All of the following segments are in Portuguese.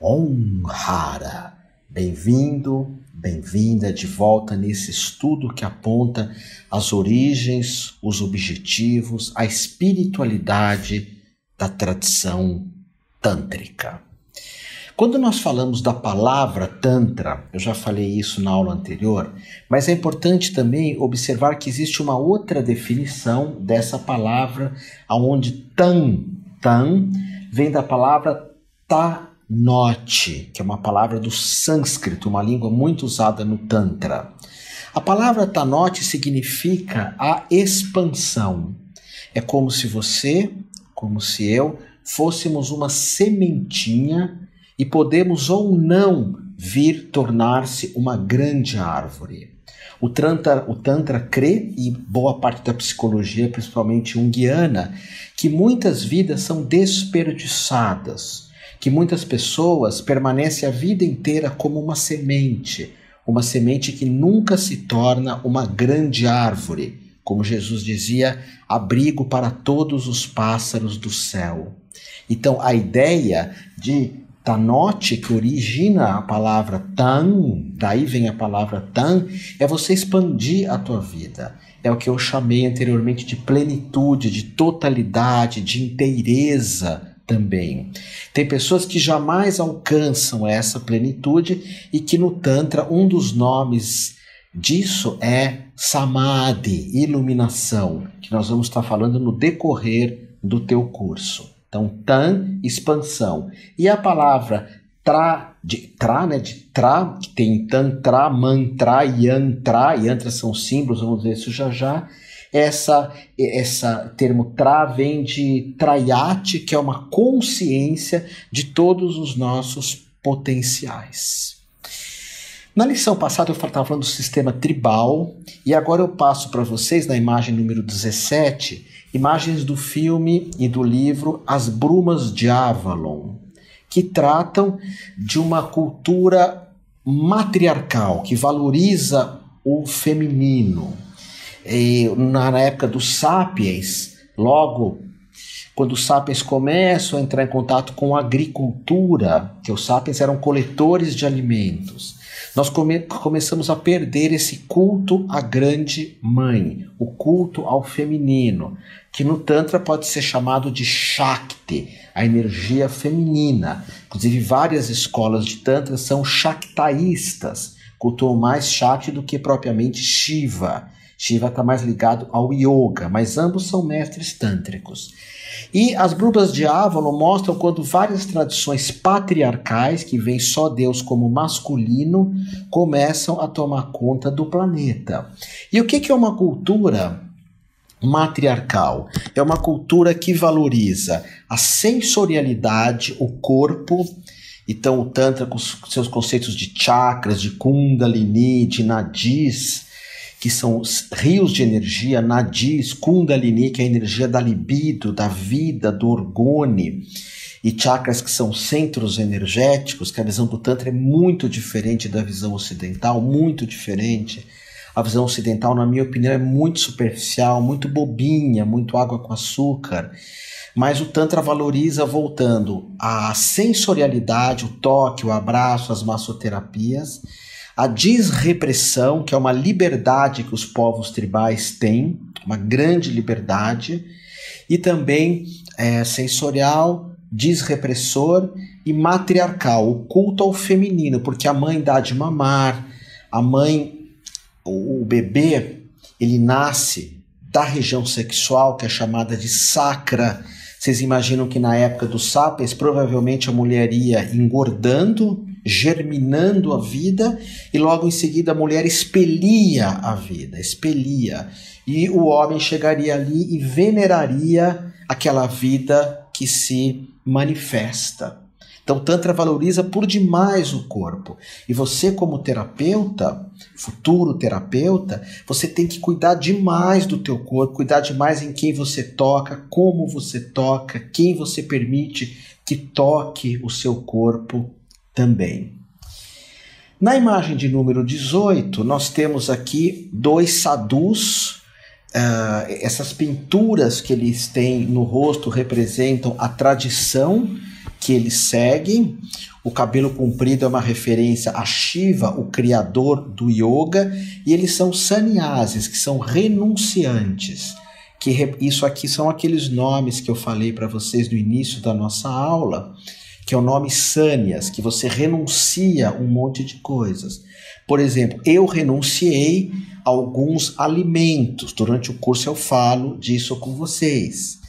Om Hara. Bem-vindo, bem-vinda de volta nesse estudo que aponta as origens, os objetivos, a espiritualidade da tradição tântrica. Quando nós falamos da palavra Tantra, eu já falei isso na aula anterior, mas é importante também observar que existe uma outra definição dessa palavra, onde tan vem da palavra Tanoti, que é uma palavra do sânscrito, uma língua muito usada no Tantra. A palavra Tanoti significa a expansão. É como se você, como se eu, fôssemos uma sementinha e podemos ou não vir tornar-se uma grande árvore. O Tantra crê, e boa parte da psicologia, principalmente junguiana, que muitas vidas são desperdiçadas, que muitas pessoas permanecem a vida inteira como uma semente que nunca se torna uma grande árvore, como Jesus dizia, abrigo para todos os pássaros do céu. Então, a ideia de Tanoti, que origina a palavra tan, daí vem a palavra tan, é você expandir a tua vida. É o que eu chamei anteriormente de plenitude, de totalidade, de inteireza também. Tem pessoas que jamais alcançam essa plenitude e que no Tantra um dos nomes disso é Samadhi, iluminação, que nós vamos estar falando no decorrer do teu curso. Então, tan, expansão. E a palavra tra, que tem tantra, mantra, yantra são símbolos, vamos ver isso já. Essa termo tra vem de trayati, que é uma consciência de todos os nossos potenciais. Na lição passada eu estava falando do sistema tribal e agora eu passo para vocês, na imagem número 17, imagens do filme e do livro As Brumas de Avalon, que tratam de uma cultura matriarcal, que valoriza o feminino. E na época dos Sapiens, logo quando os Sapiens começam a entrar em contato com a agricultura, que os Sapiens eram coletores de alimentos, nós começamos a perder esse culto à grande mãe, o culto ao feminino, que no Tantra pode ser chamado de Shakti, a energia feminina. Inclusive, várias escolas de Tantra são Shaktaístas, cultuam mais Shakti do que propriamente Shiva. Shiva está mais ligado ao yoga, mas ambos são mestres tântricos. E as Brumas de Avalon mostram quando várias tradições patriarcais, que veem só Deus como masculino, começam a tomar conta do planeta. E o que é uma cultura matriarcal? É uma cultura que valoriza a sensorialidade, o corpo. Então o Tantra, com seus conceitos de chakras, de kundalini, de nadis, que são os rios de energia, nadis, kundalini, que é a energia da libido, da vida, do orgone, e chakras, que são centros energéticos, que a visão do Tantra é muito diferente da visão ocidental, muito diferente. A visão ocidental, na minha opinião, é muito superficial, muito bobinha, muito água com açúcar. Mas o Tantra valoriza, voltando, a sensorialidade, o toque, o abraço, as massoterapias, a desrepressão, que é uma liberdade que os povos tribais têm, uma grande liberdade, e também sensorial, desrepressor e matriarcal, o culto ao feminino, porque a mãe dá de mamar, o bebê, ele nasce da região sexual, que é chamada de sacra. Vocês imaginam que na época dos Sapiens, provavelmente a mulher ia engordando, germinando a vida, e logo em seguida a mulher expelia a vida, e o homem chegaria ali e veneraria aquela vida que se manifesta. Então o Tantra valoriza por demais o corpo, e você, como terapeuta, futuro terapeuta, você tem que cuidar demais do teu corpo, cuidar demais em quem você toca, como você toca, quem você permite que toque o seu corpo também. Na imagem de número 18, nós temos aqui dois sadhus. Essas pinturas que eles têm no rosto representam a tradição que eles seguem. O cabelo comprido é uma referência a Shiva, o criador do yoga, e eles são sannyasis, que são renunciantes. Isso aqui são aqueles nomes que eu falei para vocês no início da nossa aula, que é o nome sannyas, que você renuncia um monte de coisas. Por exemplo, eu renunciei a alguns alimentos. Durante o curso eu falo disso com vocês.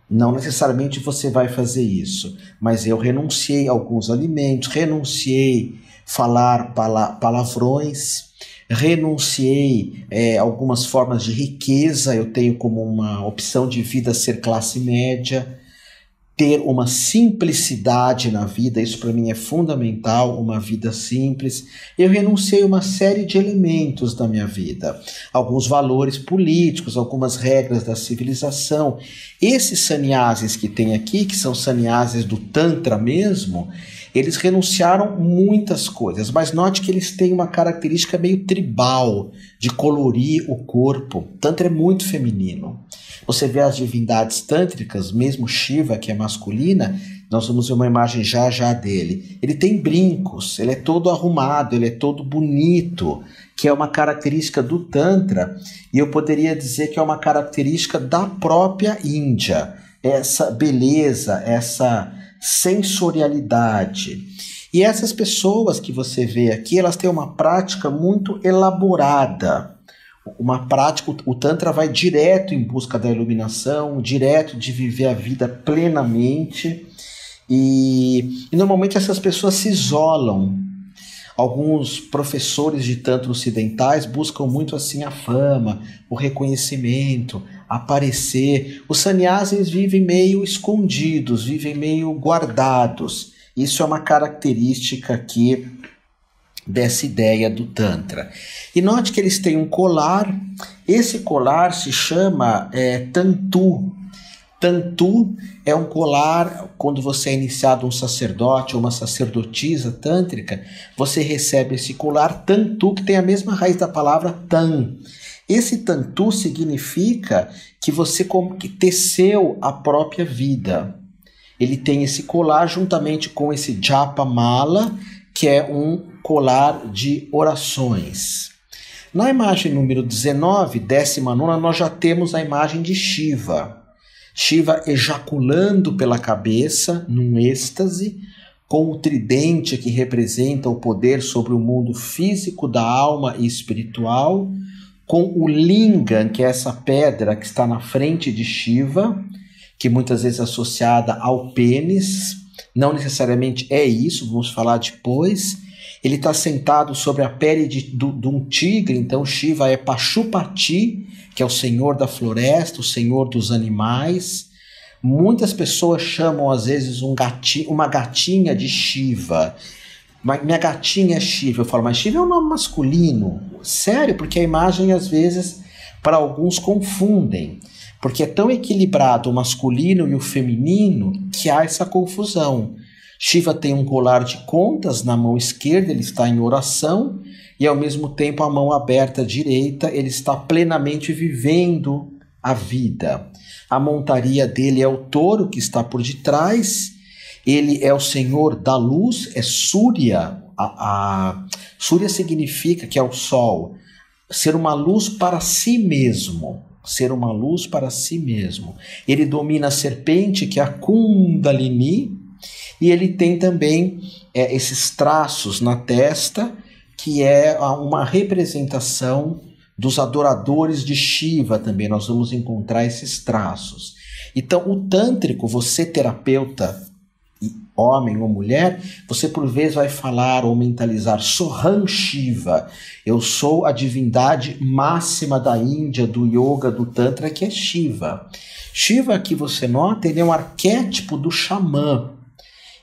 Não necessariamente você vai fazer isso, mas eu renunciei a alguns alimentos, renunciei falar palavrões, renunciei algumas formas de riqueza. Eu tenho como uma opção de vida ser classe média, ter uma simplicidade na vida. Isso para mim é fundamental, uma vida simples. Eu renunciei a uma série de elementos da minha vida, alguns valores políticos, algumas regras da civilização. Esses sannyasis que tem aqui, que são sannyasis do Tantra mesmo, eles renunciaram muitas coisas, mas note que eles têm uma característica meio tribal, de colorir o corpo. Tantra é muito feminino. Você vê as divindades tântricas, mesmo Shiva, que é masculina, nós vamos ver uma imagem já dele. Ele tem brincos, ele é todo arrumado, ele é todo bonito, que é uma característica do Tantra, e eu poderia dizer que é uma característica da própria Índia. Essa beleza, essa sensorialidade. E essas pessoas que você vê aqui, elas têm uma prática muito elaborada. Uma prática, o Tantra vai direto em busca da iluminação, direto de viver a vida plenamente, e normalmente essas pessoas se isolam. Alguns professores de Tantra ocidentais buscam muito assim a fama, o reconhecimento, aparecer. Os sannyasis vivem meio escondidos, vivem meio guardados. Isso é uma característica aqui dessa ideia do Tantra. E note que eles têm um colar. Esse colar se chama Tantu. Tantu é um colar. Quando você é iniciado um sacerdote ou uma sacerdotisa tântrica, você recebe esse colar Tantu, que tem a mesma raiz da palavra Tan. Esse Tantu significa que você que teceu a própria vida. Ele tem esse colar juntamente com esse Japa Mala, que é um colar de orações. Na imagem número 19, 19ª, nós já temos a imagem de Shiva. Shiva ejaculando pela cabeça, num êxtase, com o tridente que representa o poder sobre o mundo físico da alma e espiritual, com o lingam, que é essa pedra que está na frente de Shiva, que muitas vezes é associada ao pênis. Não necessariamente é isso, vamos falar depois. Ele está sentado sobre a pele de um tigre, então Shiva é Pashupati, que é o senhor da floresta, o senhor dos animais. Muitas pessoas chamam às vezes uma gatinha de Shiva. Minha gatinha é Shiva. Eu falo, mas Shiva é um nome masculino. Sério, porque a imagem às vezes para alguns confundem. Porque é tão equilibrado o masculino e o feminino que há essa confusão. Shiva tem um colar de contas na mão esquerda, ele está em oração, e ao mesmo tempo a mão aberta direita, ele está plenamente vivendo a vida. A montaria dele é o touro que está por detrás, ele é o senhor da luz, é Surya. Surya significa que é o sol, ser uma luz para si mesmo. Ser uma luz para si mesmo. Ele domina a serpente, que é a Kundalini, e ele tem também esses traços na testa, que é uma representação dos adoradores de Shiva também. Nós vamos encontrar esses traços. Então, o tântrico, você terapeuta, homem ou mulher, você por vezes vai falar ou mentalizar Soham Shiva. Eu sou a divindade máxima da Índia, do yoga, do tantra, que é Shiva. Shiva, aqui você nota, ele é um arquétipo do xamã.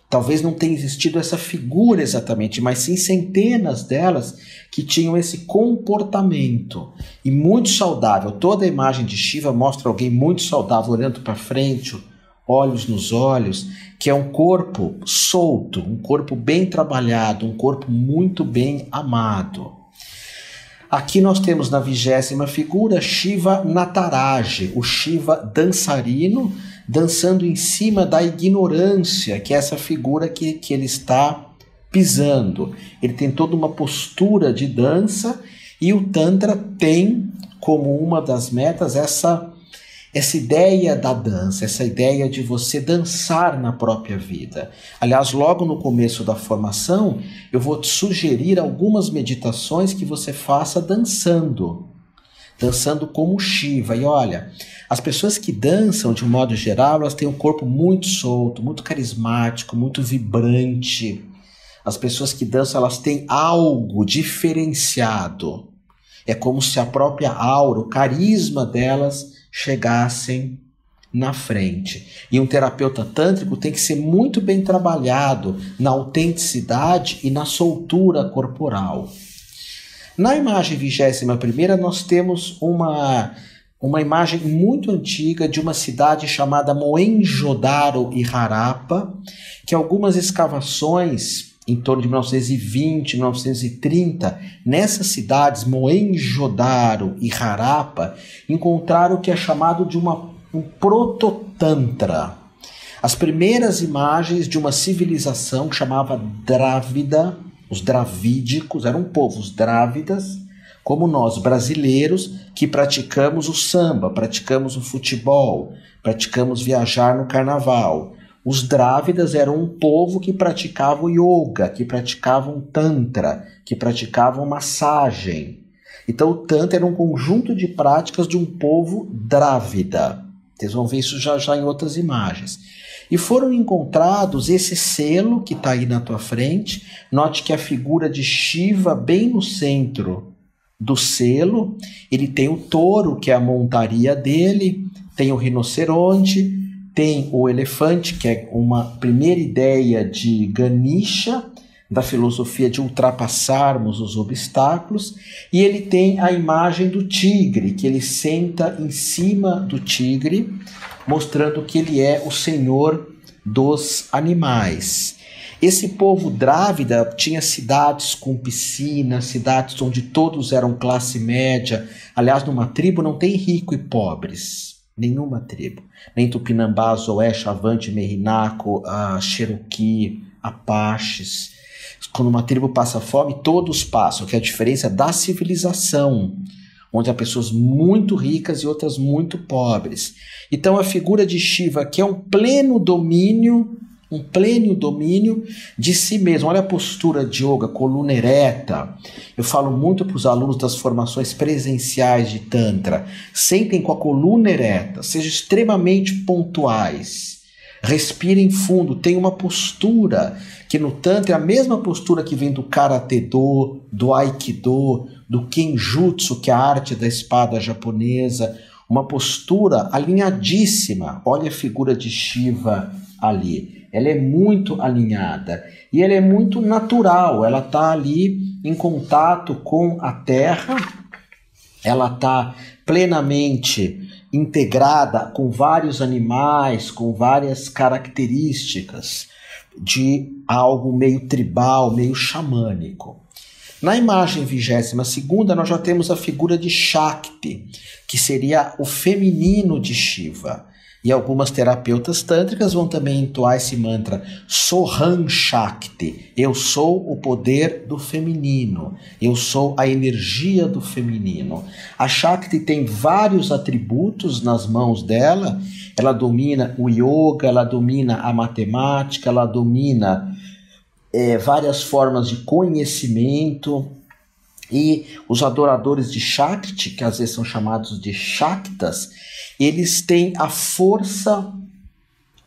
Talvez não tenha existido essa figura exatamente, mas sim centenas delas que tinham esse comportamento. E muito saudável. Toda a imagem de Shiva mostra alguém muito saudável, olhando para frente, olhos nos olhos, que é um corpo solto, um corpo bem trabalhado, um corpo muito bem amado. Aqui nós temos na 20ª figura Shiva Nataraja, o Shiva dançarino. dançando em cima da ignorância, que é essa figura que ele está pisando. Ele tem toda uma postura de dança e o Tantra tem como uma das metas essa ideia da dança, essa ideia de você dançar na própria vida. Aliás, logo no começo da formação, eu vou te sugerir algumas meditações que você faça dançando como Shiva. E olha, as pessoas que dançam, de um modo geral, elas têm um corpo muito solto, muito carismático, muito vibrante. As pessoas que dançam, elas têm algo diferenciado. É como se a própria aura, o carisma delas chegassem na frente. E um terapeuta tântrico tem que ser muito bem trabalhado na autenticidade e na soltura corporal. Na imagem 21ª, nós temos uma imagem muito antiga de uma cidade chamada Mohenjo-Daro e Harappa, que algumas escavações em torno de 1920, 1930, nessas cidades, Mohenjo-Daro e Harappa, encontraram o que é chamado de um proto-tantra. As primeiras imagens de uma civilização que chamava Drávida, os dravídicos, eram povos drávidas, como nós brasileiros, que praticamos o samba, praticamos o futebol, praticamos viajar no carnaval. Os drávidas eram um povo que praticava o yoga, que praticavam tantra, que praticavam massagem. Então o tantra era um conjunto de práticas de um povo drávida. Vocês vão ver isso já em outras imagens. E foram encontrados esse selo que está aí na tua frente. Note que a figura de Shiva bem no centro do selo. Ele tem o touro, que é a montaria dele, tem o rinoceronte, tem o elefante, que é uma primeira ideia de Ganesha, da filosofia de ultrapassarmos os obstáculos, e ele tem a imagem do tigre, que ele senta em cima do tigre, mostrando que ele é o senhor dos animais. Esse povo drávida tinha cidades com piscinas, cidades onde todos eram classe média. Aliás, numa tribo não tem rico e pobres. Nenhuma tribo. Nem Tupinambá, Zoé, Chavante, Merinaco, Cherokee, Apaches. Quando uma tribo passa fome, todos passam, que é a diferença da civilização, onde há pessoas muito ricas e outras muito pobres. Então a figura de Shiva, que é um pleno domínio de si mesmo. Olha a postura de yoga, coluna ereta. Eu falo muito para os alunos das formações presenciais de Tantra. Sentem com a coluna ereta, sejam extremamente pontuais. Respirem fundo, tem uma postura que no Tantra é a mesma postura que vem do Karate-do, do Aikido, do Kenjutsu, que é a arte da espada japonesa. Uma postura alinhadíssima. Olha a figura de Shiva ali. Ela é muito alinhada e ela é muito natural. Ela está ali em contato com a terra, ela está plenamente integrada com vários animais, com várias características de algo meio tribal, meio xamânico. Na imagem 22ª, nós já temos a figura de Shakti, que seria o feminino de Shiva. E algumas terapeutas tântricas vão também entoar esse mantra Soham Shakti. Eu sou o poder do feminino. Eu sou a energia do feminino. A Shakti tem vários atributos nas mãos dela. Ela domina o yoga, ela domina a matemática, ela domina várias formas de conhecimento. E os adoradores de Shakti, que às vezes são chamados de Shaktas, eles têm a força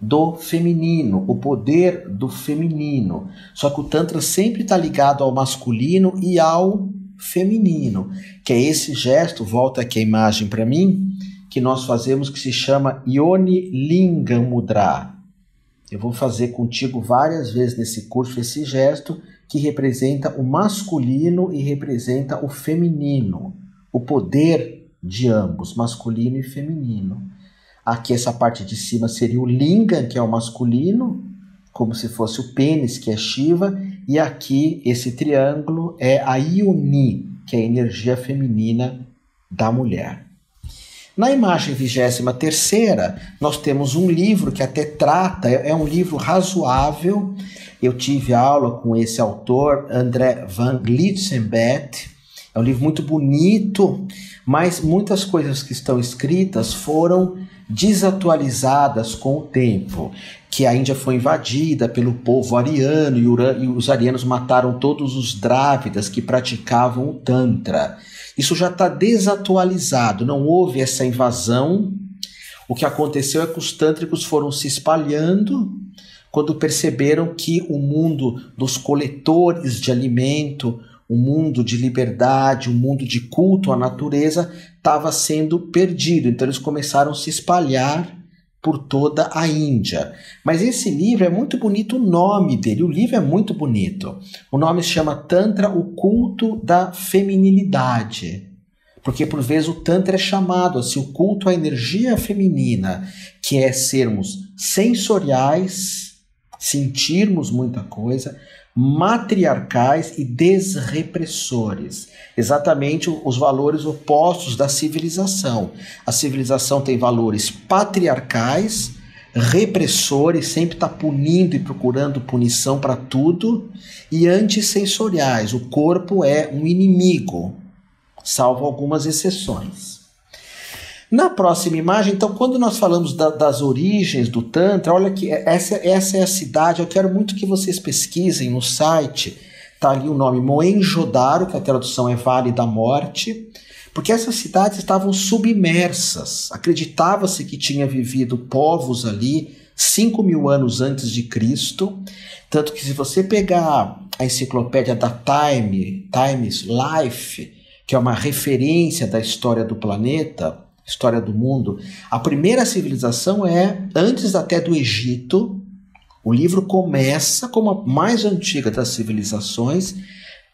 do feminino, o poder do feminino. Só que o Tantra sempre está ligado ao masculino e ao feminino, que é esse gesto, volta aqui a imagem para mim, que nós fazemos, que se chama Yoni Lingam Mudra. Eu vou fazer contigo várias vezes nesse curso esse gesto que representa o masculino e representa o feminino, o poder de ambos, masculino e feminino. Aqui essa parte de cima seria o Lingam, que é o masculino, como se fosse o pênis, que é Shiva, e aqui esse triângulo é a Yoni, que é a energia feminina da mulher. Na imagem 23ª, nós temos um livro que até trata, é um livro razoável. Eu tive aula com esse autor, André van Glitzenbeth. É um livro muito bonito, mas muitas coisas que estão escritas foram desatualizadas com o tempo. Que a Índia foi invadida pelo povo ariano e os arianos mataram todos os drávidas que praticavam o Tantra. Isso já está desatualizado, não houve essa invasão. O que aconteceu é que os tântricos foram se espalhando quando perceberam que o mundo dos coletores de alimento, o mundo de liberdade, o mundo de culto à natureza estava sendo perdido. Então eles começaram a se espalhar por toda a Índia. Mas esse livro é muito bonito, o nome dele, o livro é muito bonito. O nome se chama Tantra, o culto da feminilidade. Porque por vezes o Tantra é chamado assim, o culto à energia feminina, que é sermos sensoriais, sentirmos muita coisa, matriarcais e desrepressores. Exatamente os valores opostos da civilização. A civilização tem valores patriarcais, repressores, sempre está punindo e procurando punição para tudo, e antissensoriais. O corpo é um inimigo, salvo algumas exceções. Na próxima imagem, então, quando nós falamos das origens do Tantra, olha que essa é a cidade, eu quero muito que vocês pesquisem no site, está ali o nome Mohenjo-Daro, que a tradução é Vale da Morte, porque essas cidades estavam submersas, acreditava-se que tinha vivido povos ali 5.000 anos antes de Cristo, tanto que se você pegar a enciclopédia da Times Life, que é uma referência da história do planeta, história do mundo, a primeira civilização é antes até do Egito. O livro começa como a mais antiga das civilizações,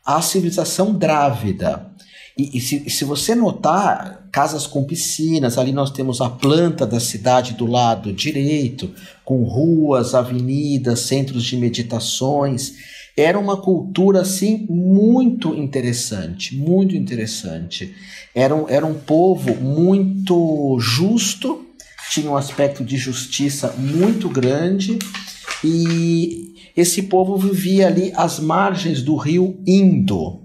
a civilização Drávida. E se você notar, casas com piscinas, ali nós temos a planta da cidade do lado direito, com ruas, avenidas, centros de meditações. Era uma cultura assim muito interessante, muito interessante. Era um povo muito justo, tinha um aspecto de justiça muito grande, e esse povo vivia ali às margens do rio Indo.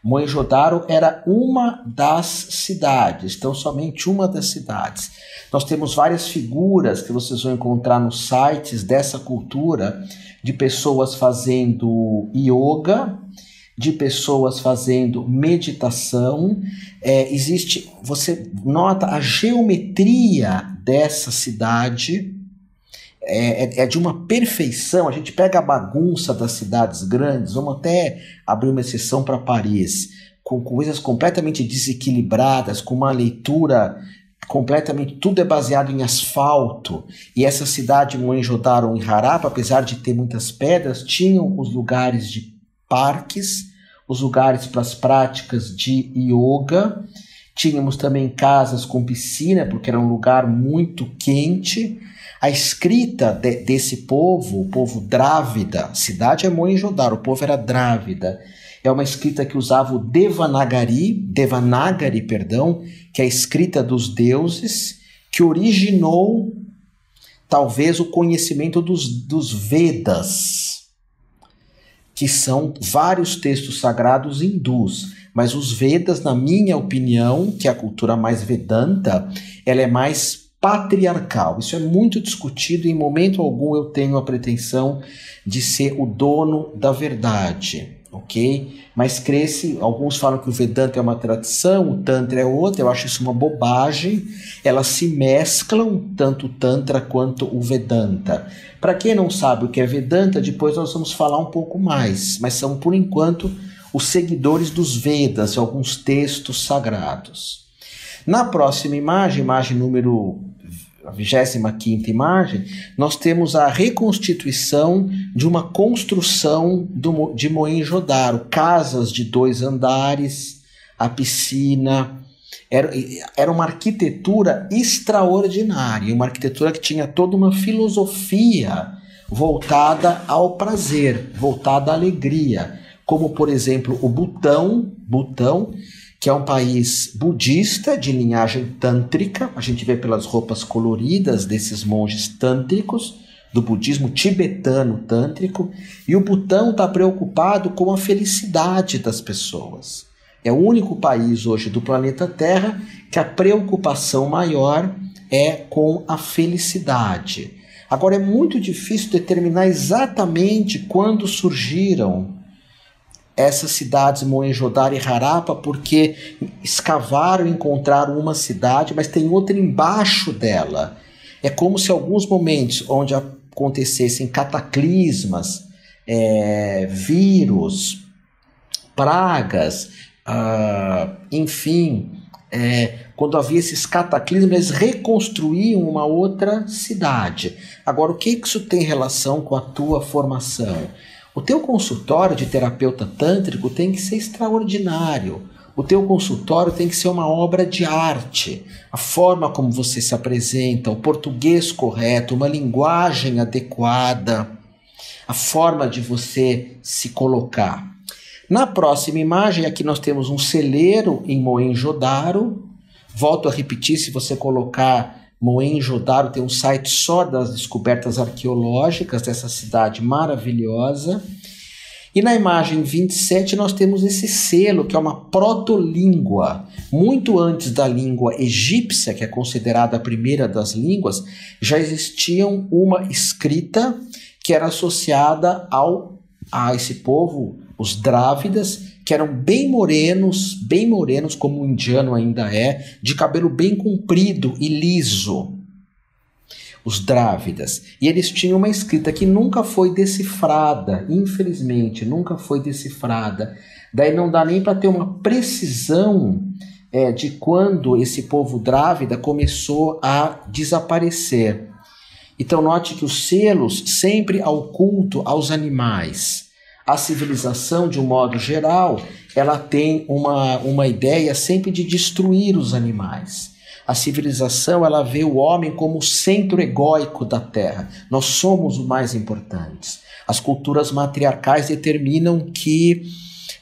Mohenjo-Daro era uma das cidades, então somente uma das cidades. Nós temos várias figuras que vocês vão encontrar nos sites dessa cultura, de pessoas fazendo yoga, de pessoas fazendo meditação. Você nota a geometria dessa cidade, é de uma perfeição. A gente pega a bagunça das cidades grandes, vamos até abrir uma exceção para Paris, com coisas completamente desequilibradas, com uma leitura completamente, tudo é baseado em asfalto, e essa cidade Mohenjo-Daro em Harappa, apesar de ter muitas pedras, tinham os lugares de parques, os lugares para as práticas de yoga, tínhamos também casas com piscina, porque era um lugar muito quente. A escrita desse povo, o povo Drávida, a cidade é Mohenjo-Daro, o povo era Drávida, é uma escrita que usava o Devanagari, que é a escrita dos deuses, que originou talvez o conhecimento dos Vedas, que são vários textos sagrados hindus. Mas os Vedas, na minha opinião, que é a cultura mais Vedanta, ela é mais patriarcal. Isso é muito discutido e em momento algum eu tenho a pretensão de ser o dono da verdade, ok? Mas alguns falam que o Vedanta é uma tradição, o Tantra é outra, eu acho isso uma bobagem. Elas se mesclam, tanto o Tantra quanto o Vedanta. Para quem não sabe o que é Vedanta, depois nós vamos falar um pouco mais, mas são, por enquanto, os seguidores dos Vedas, alguns textos sagrados. Na próxima imagem número a 25ª imagem, nós temos a reconstituição de uma construção de Mohenjo-Daro, casas de 2 andares, a piscina. Era uma arquitetura extraordinária, uma arquitetura que tinha toda uma filosofia voltada ao prazer, voltada à alegria, como, por exemplo, o Butão, que é um país budista de linhagem tântrica. A gente vê pelas roupas coloridas desses monges tântricos, do budismo tibetano tântrico, e o Butão está preocupado com a felicidade das pessoas. É o único país hoje do planeta Terra que a preocupação maior é com a felicidade. Agora, é muito difícil determinar exatamente quando surgiram essas cidades Mohenjo-Daro e Harappa, porque escavaram e encontraram uma cidade, mas tem outra embaixo dela. É como se alguns momentos onde acontecessem cataclismas, vírus, pragas, enfim, quando havia esses cataclismos, eles reconstruíam uma outra cidade. Agora, o que isso tem relação com a tua formação? O teu consultório de terapeuta tântrico tem que ser extraordinário. O teu consultório tem que ser uma obra de arte. A forma como você se apresenta, o português correto, uma linguagem adequada, a forma de você se colocar. Na próxima imagem, aqui nós temos um celeiro em Mohenjo-Daro. Volto a repetir, se você colocar Mohenjo-Daro, tem um site só das descobertas arqueológicas dessa cidade maravilhosa. E na imagem 27 nós temos esse selo, que é uma protolíngua. Muito antes da língua egípcia, que é considerada a primeira das línguas, já existia uma escrita que era associada a esse povo, os Drávidas, que eram bem morenos como o indiano ainda é, de cabelo bem comprido e liso. Os Drávidas. E eles tinham uma escrita que nunca foi decifrada, infelizmente, nunca foi decifrada. Daí não dá nem para ter uma precisão de quando esse povo Drávida começou a desaparecer. Então note que os selos sempre ao culto aos animais. A civilização, de um modo geral, ela tem uma ideia sempre de destruir os animais. A civilização, ela vê o homem como o centro egóico da Terra. Nós somos os mais importantes. As culturas matriarcais determinam que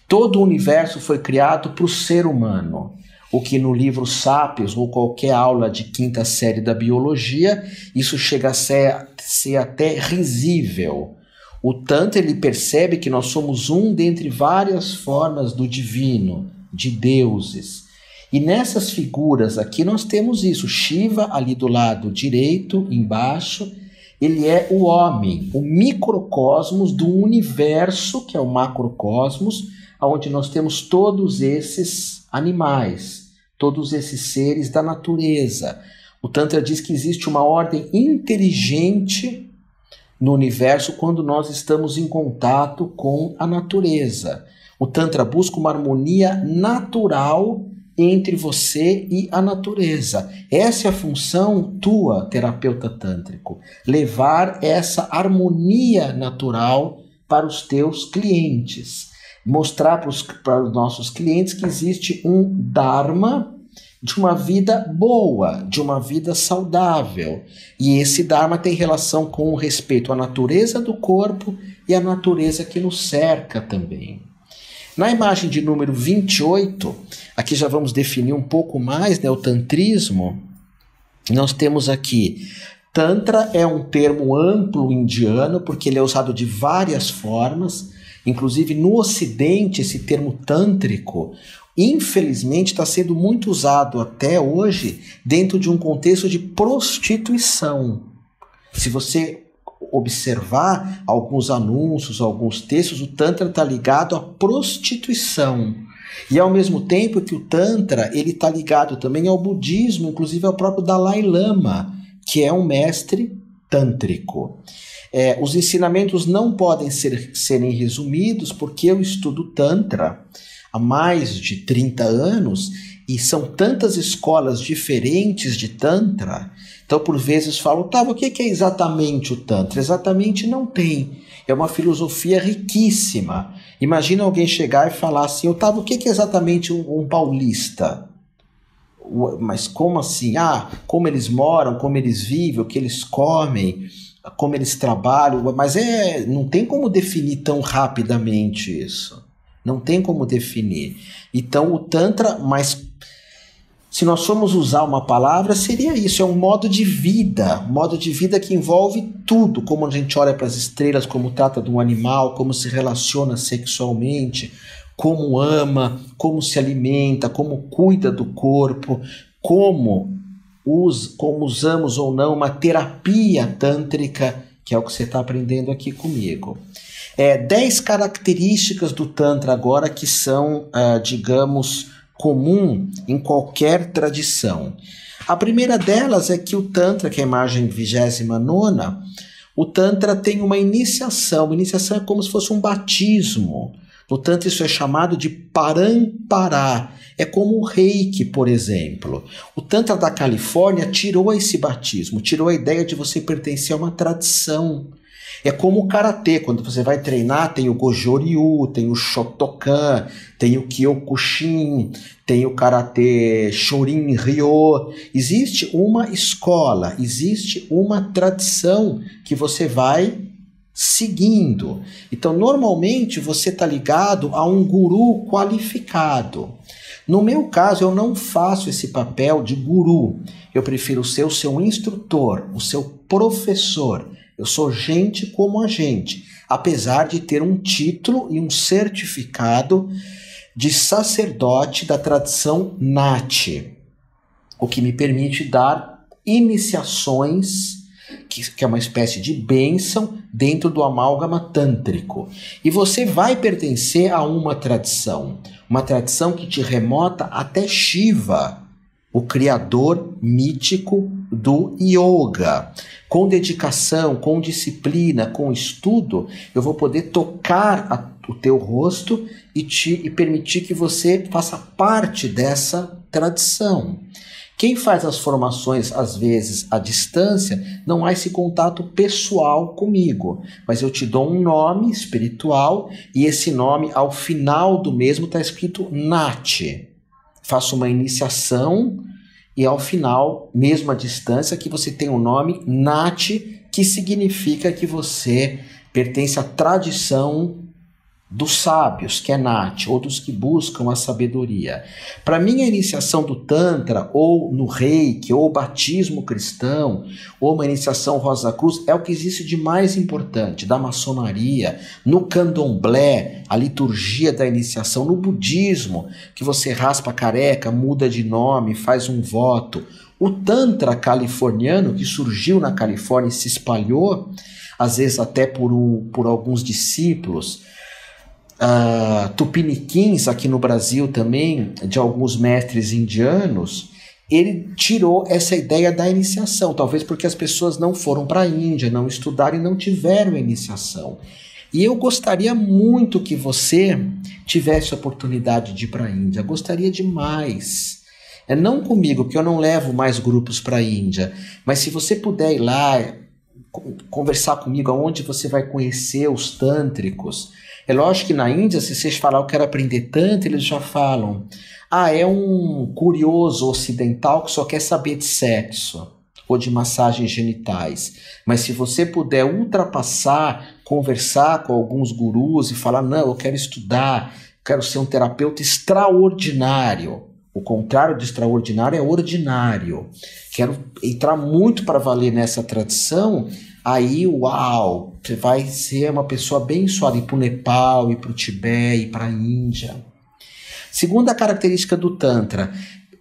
todo o universo foi criado para o ser humano. O que no livro Sapiens, ou qualquer aula de quinta série da biologia, isso chega a ser até risível. O Tantra, ele percebe que nós somos um dentre várias formas do divino, de deuses. E nessas figuras aqui nós temos isso. Shiva ali do lado direito, embaixo, ele é o homem, o microcosmos do universo, que é o macrocosmos, onde nós temos todos esses animais, todos esses seres da natureza. O Tantra diz que existe uma ordem inteligente no universo quando nós estamos em contato com a natureza. O Tantra busca uma harmonia natural entre você e a natureza. Essa é a função tua, terapeuta tântrico. Levar essa harmonia natural para os teus clientes. Mostrar para os nossos clientes que existe um Dharma de uma vida boa, de uma vida saudável. E esse Dharma tem relação com o respeito à natureza do corpo e à natureza que nos cerca também. Na imagem de número 28, aqui já vamos definir um pouco mais, o tantrismo. Nós temos aqui, Tantra é um termo amplo indiano, porque ele é usado de várias formas, inclusive no Ocidente esse termo tântrico, infelizmente, está sendo muito usado até hoje dentro de um contexto de prostituição. Se você observar alguns anúncios, alguns textos, o Tantra está ligado à prostituição. E ao mesmo tempo que o Tantra ele está ligado também ao budismo, inclusive ao próprio Dalai Lama, que é um mestre tântrico. Os ensinamentos não podem serem resumidos porque eu estudo Tantra há mais de 30 anos e são tantas escolas diferentes de Tantra. Então, por vezes, falo, Otávio, o que é exatamente o Tantra? Exatamente não tem. É uma filosofia riquíssima. Imagina alguém chegar e falar assim, Otávio, o que é exatamente um paulista? Mas como assim? Como eles moram, como eles vivem, o que eles comem, como eles trabalham. Mas não tem como definir tão rapidamente isso. Não tem como definir. Então o Tantra, mas se nós formos usar uma palavra, seria isso, é um modo de vida que envolve tudo, como a gente olha para as estrelas, como trata de um animal, como se relaciona sexualmente, como ama, como se alimenta, como cuida do corpo, como usamos ou não uma terapia tântrica, que é o que você está aprendendo aqui comigo. 10 características do Tantra agora que são, digamos, comum em qualquer tradição. A primeira delas é que o Tantra, que é a imagem 29ª, o Tantra tem uma iniciação. A iniciação é como se fosse um batismo. No Tantra isso é chamado de Parampara. É como o Reiki, por exemplo. O Tantra da Califórnia tirou esse batismo, tirou a ideia de você pertencer a uma tradição. É como o Karatê, quando você vai treinar, tem o Goju-Ryu, tem o Shotokan, tem o Kyokushin, tem o Karatê Shorin-Ryo. Existe uma escola, existe uma tradição que você vai seguindo. Então, normalmente, você está ligado a um guru qualificado. No meu caso, eu não faço esse papel de guru. Eu prefiro ser o seu instrutor, o seu professor. Eu sou gente como a gente, apesar de ter um título e um certificado de sacerdote da tradição Nath, o que me permite dar iniciações, que é uma espécie de bênção dentro do amálgama tântrico. E você vai pertencer a uma tradição que te remota até Shiva, o criador mítico do yoga. Com dedicação, com disciplina, com estudo, eu vou poder tocar o teu rosto e permitir que você faça parte dessa tradição. Quem faz as formações, às vezes, à distância, não há esse contato pessoal comigo, mas eu te dou um nome espiritual e esse nome, ao final do mesmo, está escrito Nath. Faço uma iniciação e ao final, mesmo à distância, que você tem o nome Nath, que significa que você pertence à tradição dos sábios, que é Nath, ou dos que buscam a sabedoria. Para mim, a iniciação do Tantra, ou no Reiki, ou batismo cristão, ou uma iniciação Rosa Cruz, é o que existe de mais importante, da maçonaria, no candomblé, a liturgia da iniciação, no budismo, que você raspa a careca, muda de nome, faz um voto. O Tantra californiano, que surgiu na Califórnia e se espalhou, às vezes até por alguns discípulos, tupiniquins aqui no Brasil também, de alguns mestres indianos, ele tirou essa ideia da iniciação, talvez porque as pessoas não foram para a Índia, não estudaram e não tiveram a iniciação. E eu gostaria muito que você tivesse a oportunidade de ir para a Índia, gostaria demais. Não comigo, porque eu não levo mais grupos para a Índia, mas se você puder ir lá, conversar comigo, aonde você vai conhecer os tântricos. É lógico que na Índia, se vocês falarem eu quero aprender tanto, eles já falam, é um curioso ocidental que só quer saber de sexo ou de massagens genitais. Mas se você puder ultrapassar, conversar com alguns gurus e falar, não, eu quero estudar, quero ser um terapeuta extraordinário. O contrário de extraordinário é ordinário. Quero entrar muito para valer nessa tradição. Aí, uau, você vai ser uma pessoa abençoada, ir para o Nepal, ir para o Tibete, ir para a Índia. Segunda característica do Tantra,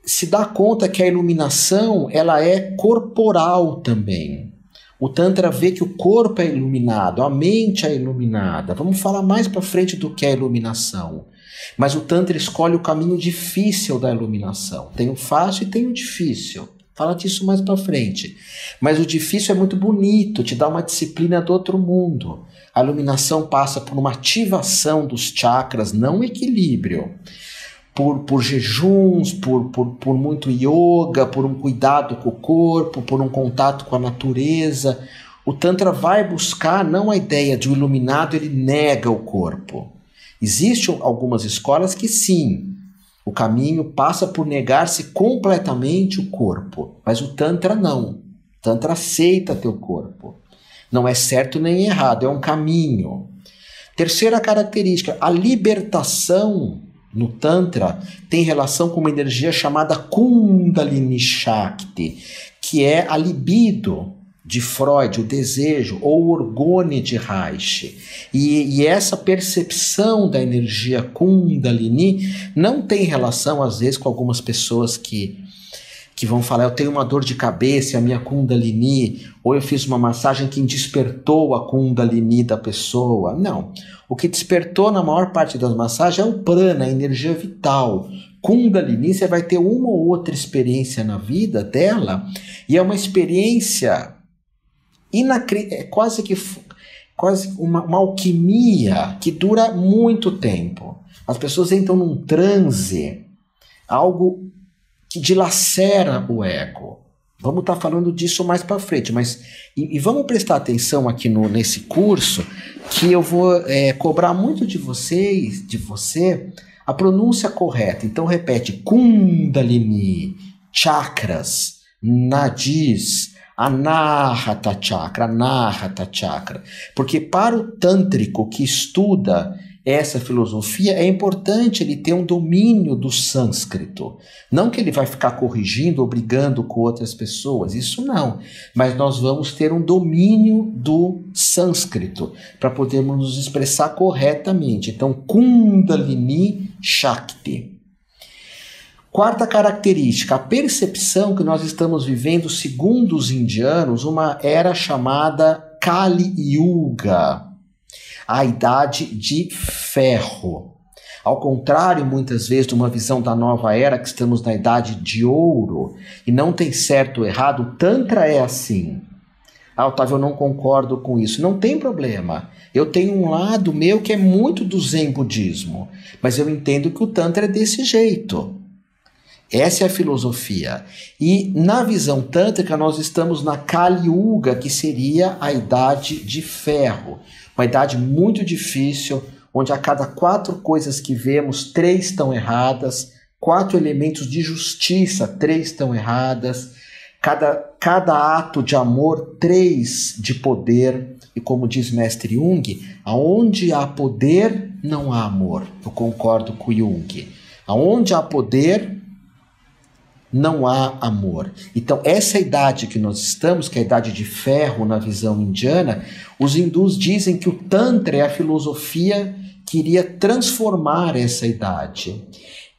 se dá conta que a iluminação ela é corporal também. O Tantra vê que o corpo é iluminado, a mente é iluminada. Vamos falar mais para frente do que é a iluminação. Mas o Tantra escolhe o caminho difícil da iluminação. Tem o fácil e tem o difícil. Fala disso mais para frente. Mas o difícil é muito bonito, te dá uma disciplina do outro mundo. A iluminação passa por uma ativação dos chakras, não equilíbrio. Por jejuns, por muito yoga, por um cuidado com o corpo, por um contato com a natureza. O Tantra vai buscar não a ideia de o iluminado, ele nega o corpo. Existem algumas escolas que sim, o caminho passa por negar-se completamente o corpo, mas o Tantra não. O Tantra aceita teu corpo. Não é certo nem errado, é um caminho. Terceira característica, a libertação no Tantra tem relação com uma energia chamada Kundalini Shakti, que é a libido de Freud, o desejo, ou o orgone de Reich. E essa percepção da energia Kundalini não tem relação, às vezes, com algumas pessoas que vão falar, eu tenho uma dor de cabeça, a minha Kundalini, ou eu fiz uma massagem que despertou a Kundalini da pessoa. Não. O que despertou na maior parte das massagens é o prana, a energia vital. Kundalini, você vai ter uma ou outra experiência na vida dela, e é uma experiência quase uma alquimia que dura muito tempo. As pessoas entram num transe, algo que dilacera o ego. Vamos estar falando disso mais para frente, mas e vamos prestar atenção aqui nesse curso, que eu vou cobrar muito de você, a pronúncia correta. Então repete: Kundalini, chakras, nadis, Anahata Chakra, porque para o tântrico que estuda essa filosofia, é importante ele ter um domínio do sânscrito. Não que ele vai ficar corrigindo ou brigando com outras pessoas, isso não. Mas nós vamos ter um domínio do sânscrito para podermos nos expressar corretamente. Então, Kundalini Shakti. Quarta característica, a percepção que nós estamos vivendo, segundo os indianos, uma era chamada Kali Yuga, a idade de ferro. Ao contrário, muitas vezes, de uma visão da nova era, que estamos na idade de ouro, e não tem certo ou errado, o Tantra é assim. Otávio, eu não concordo com isso. Não tem problema. Eu tenho um lado meu que é muito do Zen budismo, mas eu entendo que o Tantra é desse jeito. Essa é a filosofia. E na visão tântrica nós estamos na Kali Yuga, que seria a idade de ferro. Uma idade muito difícil, onde a cada 4 coisas que vemos, 3 estão erradas, 4 elementos de justiça, 3 estão erradas, cada ato de amor, 3 de poder. E como diz Mestre Jung, aonde há poder, não há amor. Eu concordo com Jung. Aonde há poder, não há amor. Então, essa idade que nós estamos, que é a idade de ferro na visão indiana, os hindus dizem que o Tantra é a filosofia que iria transformar essa idade,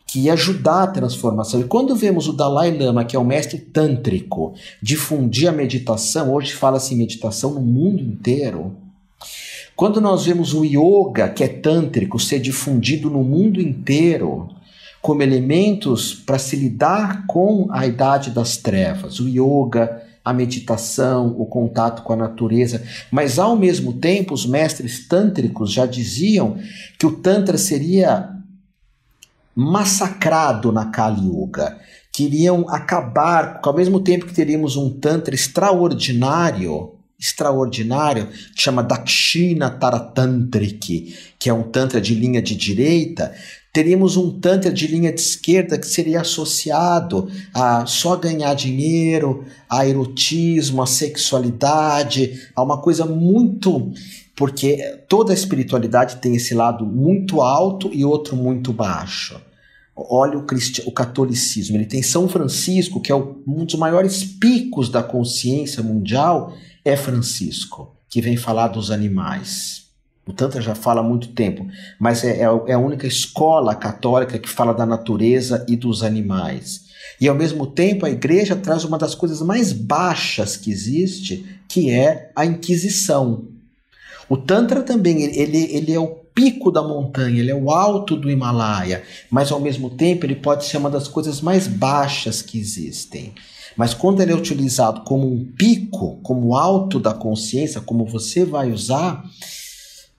que ia ajudar a transformação. E quando vemos o Dalai Lama, que é o mestre tântrico, difundir a meditação, hoje fala-se em meditação no mundo inteiro. Quando nós vemos o yoga, que é tântrico, ser difundido no mundo inteiro, como elementos para se lidar com a idade das trevas, o yoga, a meditação, o contato com a natureza, mas ao mesmo tempo os mestres tântricos já diziam que o Tantra seria massacrado na Kali Yuga, queriam acabar, ao mesmo tempo que teríamos um Tantra extraordinário, que chama Dakshina Taratantriki, que é um Tantra de linha de direita, teríamos um Tantra de linha de esquerda que seria associado a só ganhar dinheiro, a erotismo, a sexualidade, a uma coisa muito... Porque toda a espiritualidade tem esse lado muito alto e outro muito baixo. Olha o catolicismo, ele tem São Francisco, que é um dos maiores picos da consciência mundial, é Francisco, que vem falar dos animais. O Tantra já fala há muito tempo, mas é a única escola católica que fala da natureza e dos animais. E ao mesmo tempo a igreja traz uma das coisas mais baixas que existe, que é a Inquisição. O Tantra também, ele é o pico da montanha, ele é o alto do Himalaia, mas ao mesmo tempo ele pode ser uma das coisas mais baixas que existem. Mas quando ele é utilizado como um pico, como alto da consciência, como você vai usar,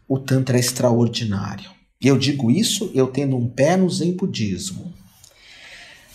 o Tantra é extraordinário. E eu digo isso eu tendo um pé no Zen budismo.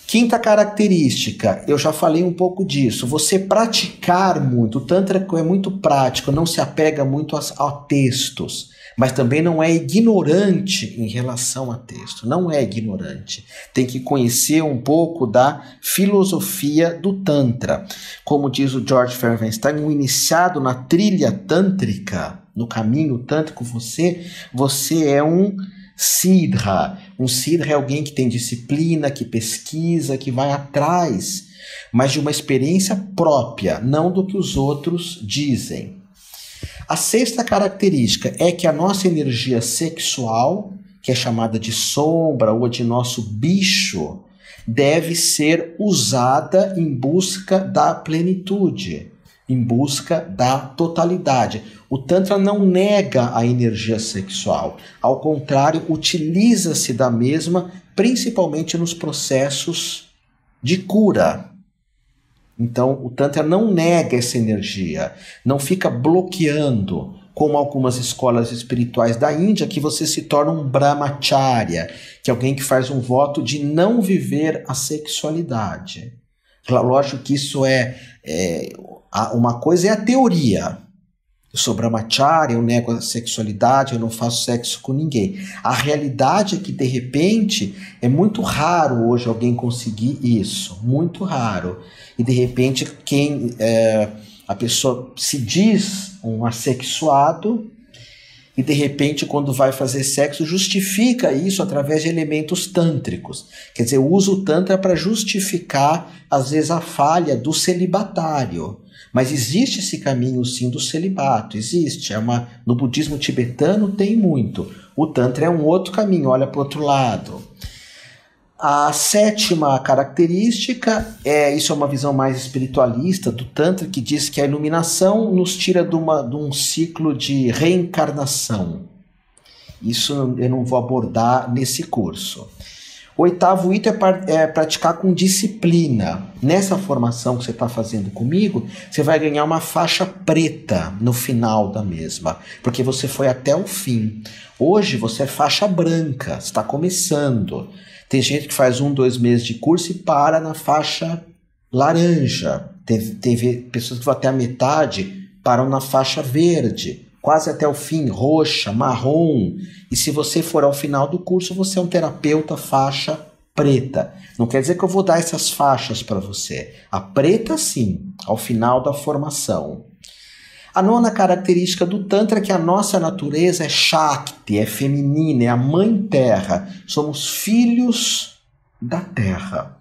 Quinta característica, eu já falei um pouco disso, você praticar muito. O Tantra é muito prático, não se apega muito a textos, mas também não é ignorante em relação a texto, não é ignorante. Tem que conhecer um pouco da filosofia do Tantra. Como diz o George Feinstein, um iniciado na trilha tântrica no caminho tântrico, você é um siddha. Um siddha é alguém que tem disciplina, que pesquisa, que vai atrás, mas de uma experiência própria, não do que os outros dizem. A sexta característica é que a nossa energia sexual, que é chamada de sombra ou de nosso bicho, deve ser usada em busca da plenitude, em busca da totalidade. O Tantra não nega a energia sexual, ao contrário, utiliza-se da mesma, principalmente nos processos de cura. Então, o Tantra não nega essa energia, não fica bloqueando, como algumas escolas espirituais da Índia, que você se torna um brahmacharya, que é alguém que faz um voto de não viver a sexualidade. Lógico que isso uma coisa é a teoria. Eu sou brahmacharya, eu nego a sexualidade, eu não faço sexo com ninguém. A realidade é que, de repente, é muito raro hoje alguém conseguir isso, muito raro. E, de repente, a pessoa se diz um assexuado e, de repente, quando vai fazer sexo, justifica isso através de elementos tântricos. Quer dizer, usa o Tantra para justificar, às vezes, a falha do celibatário. Mas existe esse caminho, sim, do celibato. Existe. No budismo tibetano tem muito. O Tantra é um outro caminho, olha para o outro lado. A sétima característica isso é uma visão mais espiritualista do Tantra, que diz que a iluminação nos tira de um ciclo de reencarnação. Isso eu não vou abordar nesse curso. O oitavo item é praticar com disciplina. Nessa formação que você está fazendo comigo, você vai ganhar uma faixa preta no final da mesma, porque você foi até o fim. Hoje você é faixa branca, você está começando. Tem gente que faz 1-2 meses de curso e para na faixa laranja. Tem pessoas que vão até a metade, param na faixa verde, quase até o fim, roxa, marrom. E se você for ao final do curso, você é um terapeuta faixa preta. Não quer dizer que eu vou dar essas faixas para você. A preta, sim, ao final da formação. A nona característica do Tantra é que a nossa natureza é Shakti, é feminina, é a mãe terra. Somos filhos da terra.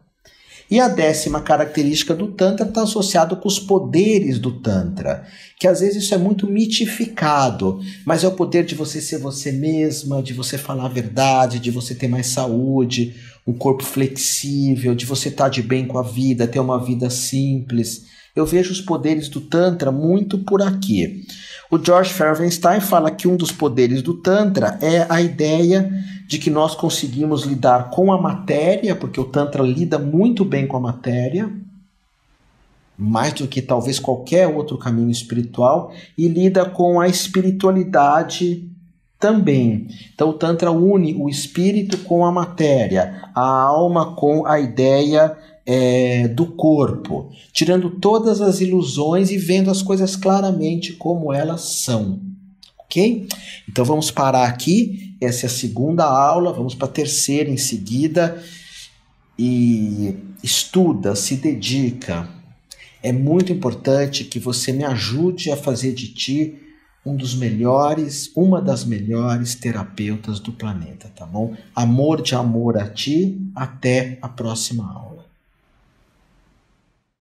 E a 10ª característica do Tantra está associada com os poderes do Tantra, que às vezes isso é muito mitificado, mas é o poder de você ser você mesma, de você falar a verdade, de você ter mais saúde, um corpo flexível, de você estar de bem com a vida, ter uma vida simples. Eu vejo os poderes do Tantra muito por aqui. O George Feuerstein fala que um dos poderes do Tantra é a ideia de que nós conseguimos lidar com a matéria, porque o Tantra lida muito bem com a matéria, mais do que talvez qualquer outro caminho espiritual, e lida com a espiritualidade também. Então o Tantra une o espírito com a matéria, a alma com a ideia do corpo, tirando todas as ilusões e vendo as coisas claramente como elas são. Ok? Então vamos parar aqui. Essa é a segunda aula. Vamos para a terceira em seguida. E estuda, se dedica. É muito importante que você me ajude a fazer de ti uma das melhores terapeutas do planeta, tá bom? Amor de amor a ti. Até a próxima aula.